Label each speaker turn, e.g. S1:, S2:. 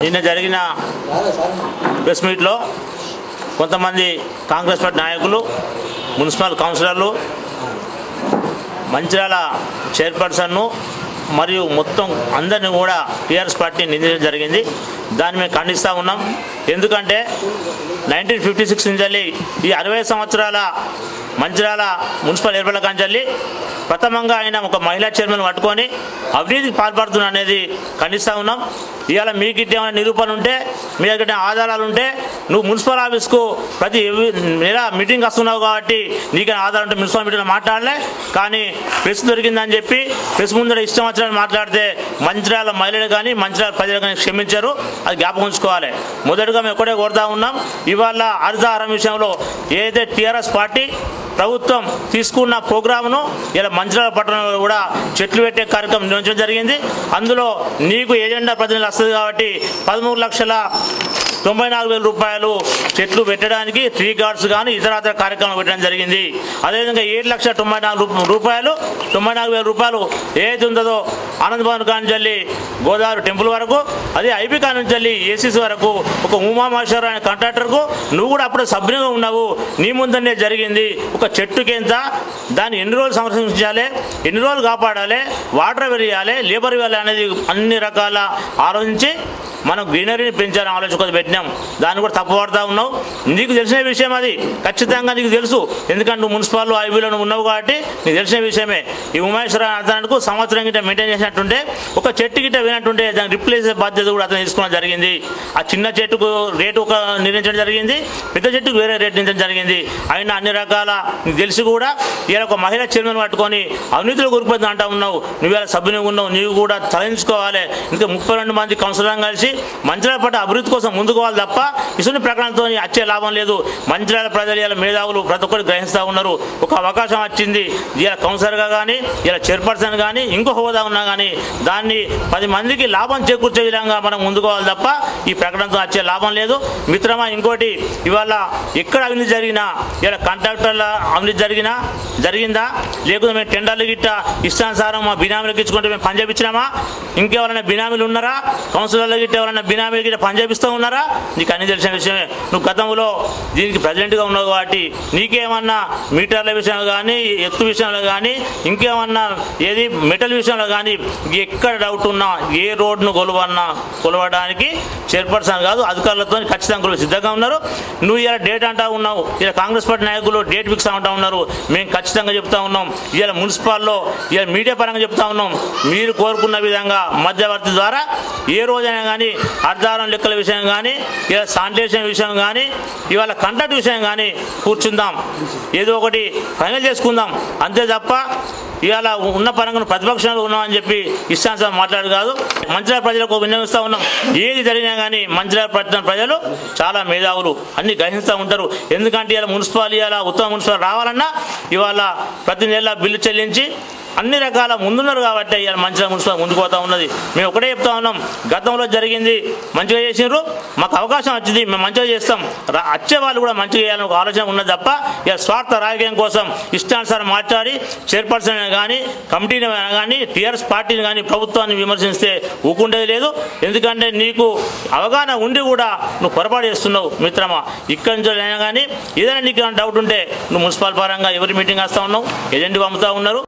S1: నిన్న జరిగిన ప్రెస్ మీట్లో కొంతమంది కాంగ్రెస్ పార్టీ నాయకులు, మున్సిపల్ కౌన్సిలర్లు, మంచిర్యాల చైర్పర్సన్ను మరియు మొత్తం అందరినీ కూడా టీఆర్ఎస్ పార్టీ నిందించడం జరిగింది. దాన్ని మేము ఖండిస్తూ ఉన్నాం. ఎందుకంటే 1956 నుంచి ఈ 60 సంవత్సరాల మంచిర్యాల మున్సిపల్ ఏర్పడల కాంచెల్లి ప్రథమంగా ఆయన ఒక మహిళా చైర్మన్ పట్టుకొని అవినీతికి పాల్పడుతున్నా అనేది ఖండిస్తూ ఉన్నాం. ఇవాళ మీకు ఏమైనా నిరూపణ ఉంటే, మీ దగ్గర ఆధారాలు ఉంటే, నువ్వు మున్సిపల్ ఆఫీస్కు ప్రతి నెల మీటింగ్ వస్తున్నావు కాబట్టి నీకైనా ఆధారం ఉంటే మున్సిపల్ మీటింగ్లో మాట్లాడలే. కానీ ప్రెస్ దొరికిందని చెప్పి ప్రెస్ ముందర ఇష్టం వచ్చినట్టు మాట్లాడితే మంచిర్యాల మహిళలు కానీ మంచిర్యాల ప్రజలు కానీ క్షమించారు. అది జ్ఞాపకం ఉంచుకోవాలి. మొదటగా మేము ఒకటే కోరుతా ఉన్నాం, ఇవాళ హరితహారం విషయంలో ఏదైతే టీఆర్ఎస్ పార్టీ ప్రభుత్వం తీసుకున్న ప్రోగ్రామును ఇలా మంచిర్యాల పట్టణంలో కూడా చెట్లు పెట్టే కార్యక్రమం నిర్వహించడం జరిగింది. అందులో నీకు ఏజెండా ప్రతినిధులు వస్తుంది కాబట్టి 13,94,000 రూపాయలు చెట్లు పెట్టడానికి ట్రీ గార్డ్స్ కానీ ఇతర కార్యక్రమాలు పెట్టడం జరిగింది. అదేవిధంగా 7,94,000 రూపాయలు ఏదైతే ఉందో ఆనందభవన్ కాంచెల్లి గోదావరి టెంపుల్ వరకు, అదే ఐపీ కాంచెల్లి ఏసీసీ వరకు ఒక ఉమామహేశ్వర అనే కాంట్రాక్టర్కు నువ్వు కూడా అప్పుడు సభ్యునిగా ఉన్నావు. నీ ముందనే జరిగింది. ఒక చెట్టుకి ఎంత, దాన్ని ఎన్ని రోజులు సంరక్షించాలి, ఎన్ని రోజులు కాపాడాలి, వాటర్ వెరియాలి, లేబర్ ఇవ్వాలి అనేది అన్ని రకాల ఆలోచించి మనం గ్రీనరీని పెంచాలని ఆలోచన పెట్టినాం. దాన్ని కూడా తప్పుపడతా ఉన్నావు. నీకు తెలిసిన విషయం అది, ఖచ్చితంగా నీకు తెలుసు. ఎందుకంటే నువ్వు మున్సిపాల్లో ఐబీలో ఉన్నావు కాబట్టి నీకు తెలిసిన విషయమే. ఈ ఉమేశ్వర అర్థానికి సంవత్సరం గిట్ట మెయింటైన్ చేసినట్టుంటే, ఒక చెట్టు గిట్ట వినట్టుంటే దాన్ని రిప్లేస్ బాధ్యత కూడా అతను తీసుకోవడం జరిగింది. ఆ చిన్న చెట్టుకు రేటు ఒక నిర్ణయించడం జరిగింది, పెద్ద చెట్టుకు వేరే రేటు నిర్ణయించడం జరిగింది. అయినా అన్ని రకాల నీకు తెలిసి కూడా ఇలా ఒక మహిళా చైర్మన్ పట్టుకొని అవినీతిలో గురిపోతుంది అంటా ఉన్నావు. నువ్వు ఇలా సభ్యునిగా ఉన్నావు, నీవు కూడా తలెంచుకోవాలి. ఇంకా 32 మంది కౌన్సిలర్లు కలిసి మంచిర్యాల పట్ల అభివృద్ధి కోసం ముందుకోవాలి తప్ప ఇసుని ప్రకటనతో వచ్చే లాభం లేదు. మంచిర్యాల ప్రజలు ఇలా మేధావులు ప్రతి ఒక్కరు గ్రహిస్తూ ఉన్నారు. ఒక అవకాశం వచ్చింది, ఇలా కౌన్సిలర్గా కానీ, ఇలా చైర్పర్సన్ కానీ, ఇంకో హోదా ఉన్నా కానీ దాన్ని 10 మందికి లాభం చేకూర్చే విధంగా మనం ముందుకోవాలి తప్ప ఈ ప్రకటనతో వచ్చే లాభం లేదు. మిత్రమా, ఇంకోటి, ఇవాళ ఎక్కడ అవినీతి జరిగినా, ఇలా కాంట్రాక్టర్ల అవినీతి జరిగిందా, లేకపోతే మేము టెండర్లు గిట్ట ఇష్టానుసారం మా బినామీలకు ఇచ్చుకుంటే మేము పని చేయించినామా, ఇంకెవరైనా బినామీలు ఉన్నారా, కౌన్సిలర్ల గిట్ట ఎవరైనా బినామీలు గిట్ట పని చేపిస్తూ ఉన్నారా? నీకు అన్ని తెలిసిన విషయమే. నువ్వు గతంలో దీనికి ప్రెసిడెంట్గా ఉన్నావు కాబట్టి నీకేమన్నా మీటర్ల విషయంలో కానీ, ఎత్తు విషయంలో కానీ, ఇంకేమన్నా ఏది మెటల్ విషయంలో కానీ ఎక్కడ డౌట్ ఉన్నా, ఏ రోడ్ను కొలవడానికి చైర్పర్సన్ కాదు అధికారులతో ఖచ్చితంగా సిద్ధంగా ఉన్నారు. నువ్వు ఇలా డేట్ అంటా ఉన్నావు, ఇలా కాంగ్రెస్ పార్టీ నాయకులు డేట్ ఫిక్స్ అంటా ఉన్నారు. మేము ఖచ్చితంగా చెప్తా ఉన్నాం, ఇలా మున్సిపాల్లో ఇలా మీడియా పరంగా చెప్తా ఉన్నాం, మీరు కోరుకున్న విధంగా మధ్యవర్తి ద్వారా ఏ రోజైనా కానీ హరితహారం లెక్కల విషయం కానీ, ఇలా శానిటేషన్ విషయం కానీ, ఇవాళ కాంట్రాక్ట్ విషయం కానీ కూర్చుందాం, ఏదో ఒకటి ఫైనల్ చేసుకుందాం. అంతే తప్ప ఇవాళ ఉన్న పరంగా ప్రతిపక్షంలో ఉన్నామని చెప్పి ఇష్టానుసారం మాట్లాడు కాదు. మంచిర్యాల ప్రజలకు విన్నవిస్తూ ఉన్నాం, ఏది జరిగినా కానీ మంచిర్యాల పట్టణ ప్రజలు చాలా మేధావులు, అన్ని గ్రహిస్తూ ఉంటారు. ఎందుకంటే ఇలా మున్సిపాల్ ఇవాళ ఉత్తమ మున్సిపల్ రావాలన్నా ఇవాళ ప్రతి నెల బిల్లు చెల్లించి అన్ని రకాల ముందున్నారు కాబట్టి ఇవాళ మంచిగా మున్సిపల్ ముందుకు పోతా ఉన్నది. మేము ఒకటే చెప్తా ఉన్నాం, గతంలో జరిగింది మంచిగా చేసినారు, మాకు అవకాశం వచ్చింది, మేము మంచిగా చేస్తాం, వచ్చే వాళ్ళు కూడా మంచిగా చేయాలని ఒక ఆలోచన ఉన్నది తప్ప ఇలా స్వార్థ రాజకీయం కోసం ఇష్టానుసారం మాట్లాడి చైర్పర్సన్ కానీ, కమిటీని కానీ, టీఆర్ఎస్ పార్టీని కానీ, ప్రభుత్వాన్ని విమర్శిస్తే ఊకుండేది లేదు. ఎందుకంటే నీకు అవగాహన ఉండి కూడా నువ్వు పొరపాటు చేస్తున్నావు. మిత్రమా, ఇక్కడి నుంచి అయినా కానీ ఏదైనా నీకు డౌట్ ఉంటే నువ్వు మున్సిపల్ పరంగా ఎవరి మీటింగ్ వస్తూ ఉన్నావు, ఏజెంట్ పంపుతూ ఉన్నారు.